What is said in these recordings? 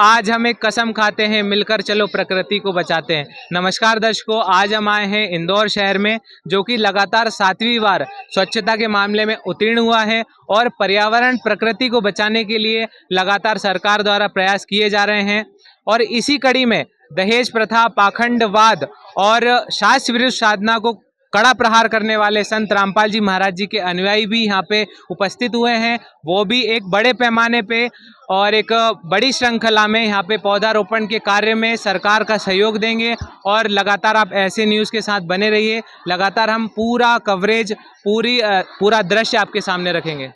आज हम एक कसम खाते हैं, मिलकर चलो प्रकृति को बचाते हैं। नमस्कार दर्शकों, आज हम आए हैं इंदौर शहर में, जो कि लगातार 7वीं बार स्वच्छता के मामले में उत्तीर्ण हुआ है और पर्यावरण प्रकृति को बचाने के लिए लगातार सरकार द्वारा प्रयास किए जा रहे हैं। और इसी कड़ी में दहेज प्रथा, पाखंडवाद और शास्त्र विरुद्ध साधना को कड़ा प्रहार करने वाले संत रामपाल जी महाराज जी के अनुयायी भी यहाँ पे उपस्थित हुए हैं, वो भी एक बड़े पैमाने पे और एक बड़ी श्रृंखला में यहाँ पे पौधारोपण के कार्य में सरकार का सहयोग देंगे। और लगातार आप ऐसे न्यूज़ के साथ बने रहिए, लगातार हम पूरा कवरेज, पूरा दृश्य आपके सामने रखेंगे।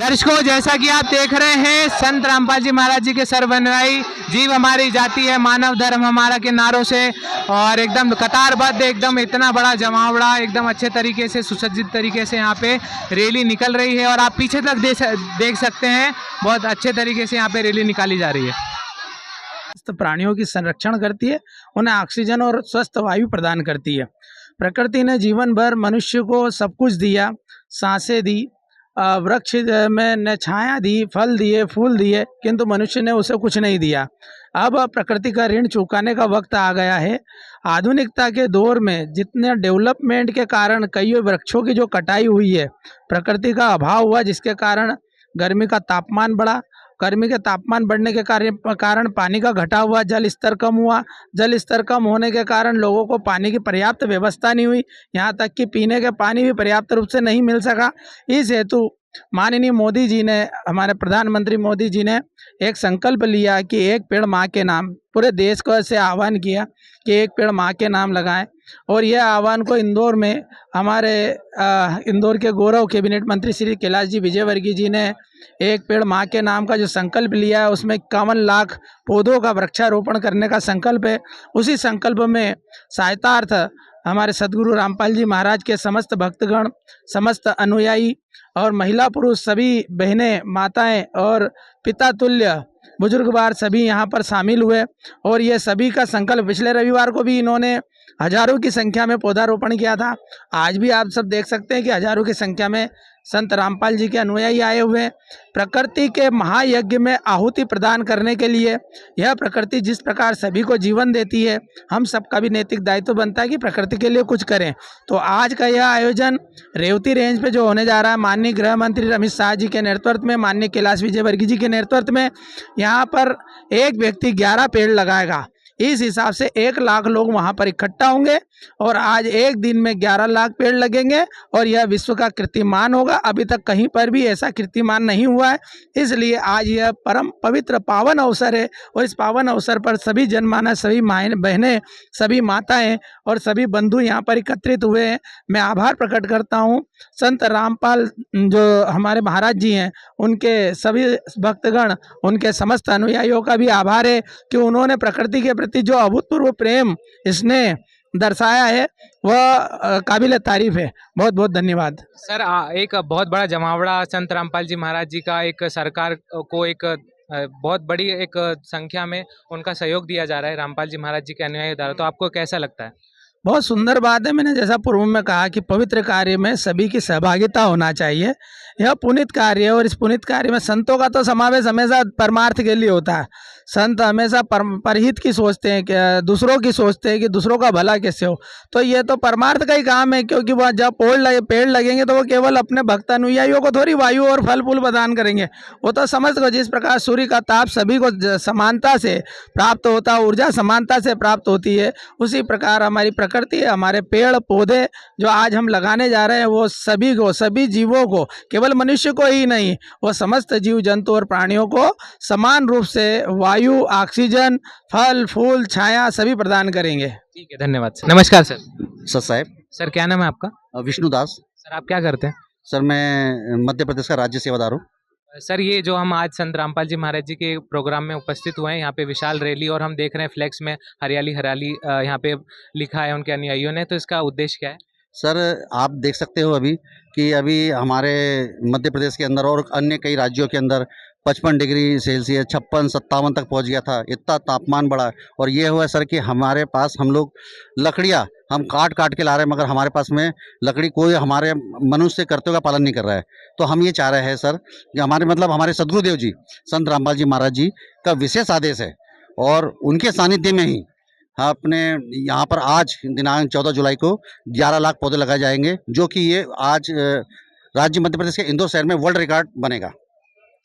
दर्शकों, जैसा कि आप देख रहे हैं, संत रामपाल जी महाराज जी के सर्वानुयायी जीव हमारी जाति है, मानव धर्म हमारा के नारों से और एकदम कतारबद्ध, एकदम इतना बड़ा जमावड़ा, एकदम अच्छे तरीके से सुसज्जित तरीके से यहाँ पे रैली निकल रही है। और आप पीछे तक देख सकते हैं, बहुत अच्छे तरीके से यहाँ पे रैली निकाली जा रही है। प्राणियों की संरक्षण करती है, उन्हें ऑक्सीजन और स्वस्थ वायु प्रदान करती है। प्रकृति ने जीवन भर मनुष्य को सब कुछ दिया, सांसें दी, वृक्ष में ने छाया दी, फल दिए, फूल दिए, किंतु मनुष्य ने उसे कुछ नहीं दिया। अब प्रकृति का ऋण चुकाने का वक्त आ गया है। आधुनिकता के दौर में जितने डेवलपमेंट के कारण कई वृक्षों की जो कटाई हुई है, प्रकृति का अभाव हुआ, जिसके कारण गर्मी का तापमान बढ़ा। गर्मी के तापमान बढ़ने के कारण पानी का घटा हुआ, जल स्तर कम हुआ। जल स्तर कम होने के कारण लोगों को पानी की पर्याप्त व्यवस्था नहीं हुई, यहाँ तक कि पीने के पानी भी पर्याप्त रूप से नहीं मिल सका। इस हेतु माननीय मोदी जी ने, हमारे प्रधानमंत्री मोदी जी ने एक संकल्प लिया कि एक पेड़ माँ के नाम, पूरे देश को ऐसे आह्वान किया कि एक पेड़ माँ के नाम लगाएं। और यह आह्वान को इंदौर में हमारे इंदौर के गौरव कैबिनेट मंत्री श्री कैलाश जी विजयवर्गीय जी ने एक पेड़ माँ के नाम का जो संकल्प लिया है, उसमें 51 लाख पौधों का वृक्षारोपण करने का संकल्प है। उसी संकल्प में सहायतार्थ हमारे सदगुरु रामपाल जी महाराज के समस्त भक्तगण, समस्त अनुयायी और महिला पुरुष सभी बहनें, माताएं और पिता तुल्य बुजुर्गवार सभी यहाँ पर शामिल हुए। और ये सभी का संकल्प, पिछले रविवार को भी इन्होंने हजारों की संख्या में पौधारोपण किया था। आज भी आप सब देख सकते हैं कि हजारों की संख्या में संत रामपाल जी के अनुयायी आए हुए हैं। प्रकृति के महायज्ञ में आहुति प्रदान करने के लिए, यह प्रकृति जिस प्रकार सभी को जीवन देती है, हम सबका भी नैतिक दायित्व बनता है कि प्रकृति के लिए कुछ करें। तो आज का यह आयोजन रेवती रेंज पे जो होने जा रहा है, माननीय गृह मंत्री अमित शाह जी के नेतृत्व में, माननीय कैलाश विजयवर्गीय जी के नेतृत्व में, यहाँ पर एक व्यक्ति 11 पेड़ लगाएगा। इस हिसाब से 1 लाख लोग वहाँ पर इकट्ठा होंगे और आज एक दिन में 11 लाख पेड़ लगेंगे और यह विश्व का कीर्तिमान होगा। अभी तक कहीं पर भी ऐसा कीर्तिमान नहीं हुआ है, इसलिए आज यह परम पवित्र पावन अवसर है। और इस पावन अवसर पर सभी जनमानस, सभी बहनें, सभी माताएं और सभी बंधु यहाँ पर एकत्रित हुए हैं। मैं आभार प्रकट करता हूँ संत रामपाल जो हमारे महाराज जी हैं, उनके सभी भक्तगण, उनके समस्त अनुयायियों का भी आभार है कि उन्होंने प्रकृति के प्रति जो अभूतपूर्व प्रेम इसने दर्शाया है, वह काबिल तारीफ है। बहुत बहुत धन्यवाद सर। एक बहुत बड़ा जमावड़ा संत रामपाल जी महाराज जी का, एक सरकार को एक बहुत बड़ी एक संख्या में उनका सहयोग दिया जा रहा है रामपाल जी महाराज जी के अनुयायी द्वारा, तो आपको कैसा लगता है? बहुत सुंदर बात है। मैंने जैसा पूर्व में कहा कि पवित्र कार्य में सभी की सहभागिता होना चाहिए। यह पुनीत कार्य है और इस पुनीत कार्य में संतों का तो समावेश हमेशा परमार्थ के लिए होता है। संत हमेशा परहित की सोचते हैं, कि दूसरों की सोचते हैं कि दूसरों का भला कैसे हो। तो ये तो परमार्थ का ही काम है, क्योंकि वह जब पेड़ लगेंगे तो वो केवल अपने भक्त अनुयायियों को थोड़ी वायु और फल फूल प्रदान करेंगे, वो तो समस्त को, जिस प्रकार सूर्य का ताप सभी को समानता से प्राप्त होता है, ऊर्जा समानता से प्राप्त होती है, उसी प्रकार हमारी प्रकृति, हमारे पेड़ पौधे जो आज हम लगाने जा रहे हैं, वो सभी को, सभी जीवों को, केवल मनुष्य को ही नहीं, वो समस्त जीव जंतु और प्राणियों को समान रूप से वायु, ऑक्सीजन, फल फूल, छाया सभी प्रदान करेंगे। ठीक है, धन्यवाद सर। नमस्कार सर। सर साहब, सर क्या नाम है आपका? विष्णुदास। सर आप क्या करते हैं? सर मैं मध्य प्रदेश का राज्य सेवादार हूँ। सर ये जो हम आज संत रामपाल जी महाराज जी के प्रोग्राम में उपस्थित हुए हैं, यहाँ पे विशाल रैली, और हम देख रहे हैं फ्लैक्स में हरियाली हरियाली यहाँ पे लिखा है उनके अनुयायियों ने, तो इसका उद्देश्य क्या है? सर आप देख सकते हो अभी हमारे मध्य प्रदेश के अंदर और अन्य कई राज्यों के अंदर 55 डिग्री सेल्सियस 56-57 तक पहुंच गया था, इतना तापमान बढ़ा। और ये हुआ सर कि हमारे पास हम लोग लकड़ियाँ हम काट काट के ला रहे हैं, मगर हमारे पास में लकड़ी कोई हमारे मनुष्य कर्तव्य का पालन नहीं कर रहा है। तो हम ये चाह रहे हैं सर कि हमारे सदगुरुदेव जी संत रामपाल जी महाराज जी का विशेष आदेश है, और उनके सानिध्य में ही अपने यहाँ पर आज दिनांक 14 जुलाई को 11 लाख पौधे लगाए जाएंगे, जो कि ये आज राज्य मध्य प्रदेश के इंदौर शहर में वर्ल्ड रिकॉर्ड बनेगा।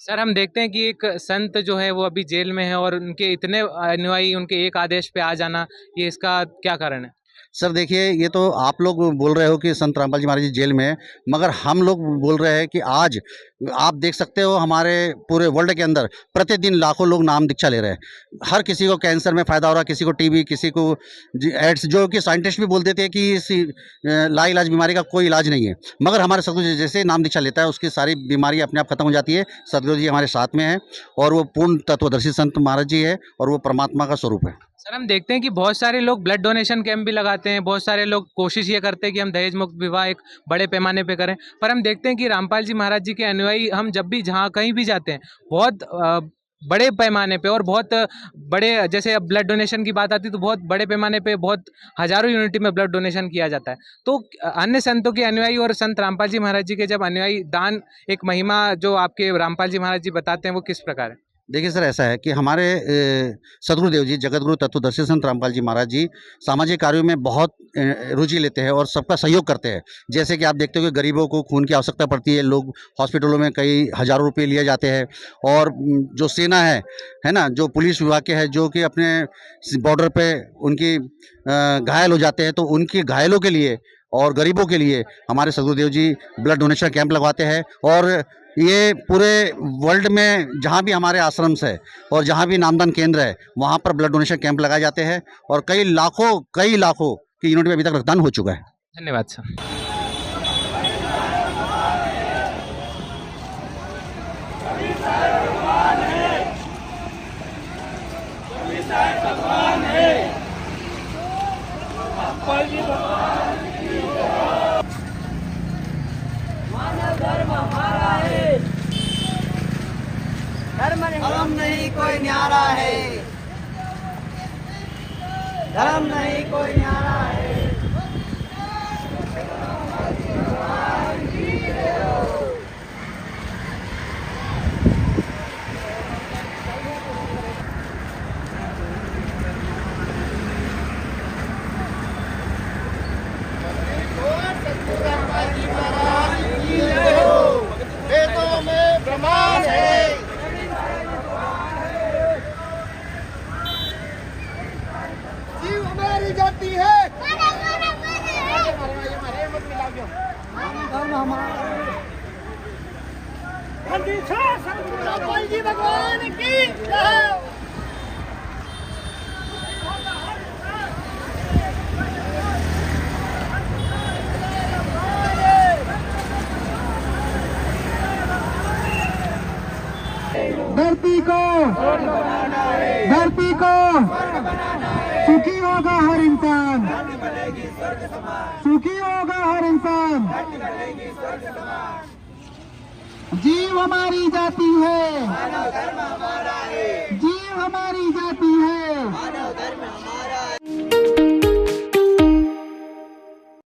सर हम देखते हैं कि एक संत जो है वो अभी जेल में है, और उनके इतने अनुयायी उनके एक आदेश पे आ जाना, ये इसका क्या कारण है? सर देखिए, ये तो आप लोग बोल रहे हो कि संत रामपाल जी महाराज जी जेल में है, मगर हम लोग बोल रहे हैं कि आज आप देख सकते हो हमारे पूरे वर्ल्ड के अंदर प्रतिदिन लाखों लोग नाम दीक्षा ले रहे हैं। हर किसी को कैंसर में फ़ायदा हो रहा है, किसी को टीबी, किसी को एड्स, जो कि साइंटिस्ट भी बोल देते हैं कि इस लाइलाज बीमारी का कोई इलाज नहीं है, मगर हमारे सदगुरु जी जैसे नाम दीक्षा लेता है उसकी सारी बीमारी अपने आप खत्म हो जाती है। सदगुरु जी हमारे साथ में है, और वो पूर्ण तत्वदर्शी संत महाराज जी है, और वो परमात्मा का स्वरूप है। सर हम देखते हैं कि बहुत सारे लोग ब्लड डोनेशन कैंप भी लगाते हैं, बहुत सारे लोग कोशिश ये करते हैं कि हम दहेज मुक्त विवाह एक बड़े पैमाने पे करें, पर हम देखते हैं कि रामपाल जी महाराज जी के अनुयायी हम जब भी जहाँ कहीं भी जाते हैं, बहुत बड़े पैमाने पे और बहुत बड़े, जैसे अब ब्लड डोनेशन की बात आती है तो बहुत बड़े पैमाने पे, बहुत हजारों यूनिटी में ब्लड डोनेशन किया जाता है। तो अन्य संतों के अनुयायी और संत रामपाल जी महाराज जी के जब अनुयायी दान, एक महिमा जो आपके रामपाल जी महाराज जी बताते हैं, वो किस प्रकार है? देखिए सर, ऐसा है कि हमारे सदगुरुदेव जी जगतगुरु तत्वदर्शी संत रामपाल जी महाराज जी सामाजिक कार्यों में बहुत रुचि लेते हैं और सबका सहयोग करते हैं। जैसे कि आप देखते हो कि गरीबों को खून की आवश्यकता पड़ती है, लोग हॉस्पिटलों में कई हज़ारों रुपये लिए जाते हैं, और जो सेना है ना, जो पुलिस विभाग के है, जो कि अपने बॉर्डर पे उनकी घायल हो जाते हैं, तो उनके घायलों के लिए और गरीबों के लिए हमारे सदगुरुदेव जी ब्लड डोनेशन कैंप लगवाते हैं। और ये पूरे वर्ल्ड में जहाँ भी हमारे आश्रम्स है और जहाँ भी नामदान केंद्र है, वहाँ पर ब्लड डोनेशन कैंप लगाए जाते हैं, और कई लाखों की यूनिट में अभी तक रक्तदान हो चुका है। धन्यवाद सर। धर्म नहीं कोई न्यारा है, धर्म नहीं कोई न्यारा है। वेदों में प्रमाण है, जीव हमारी जाति है, रामपाल जी भगवान की जय। धरती को सुखी होगा हर इंसान, सुखी होगा हर इंसान। जीव हमारी जाति है, जीव हमारी जाति है,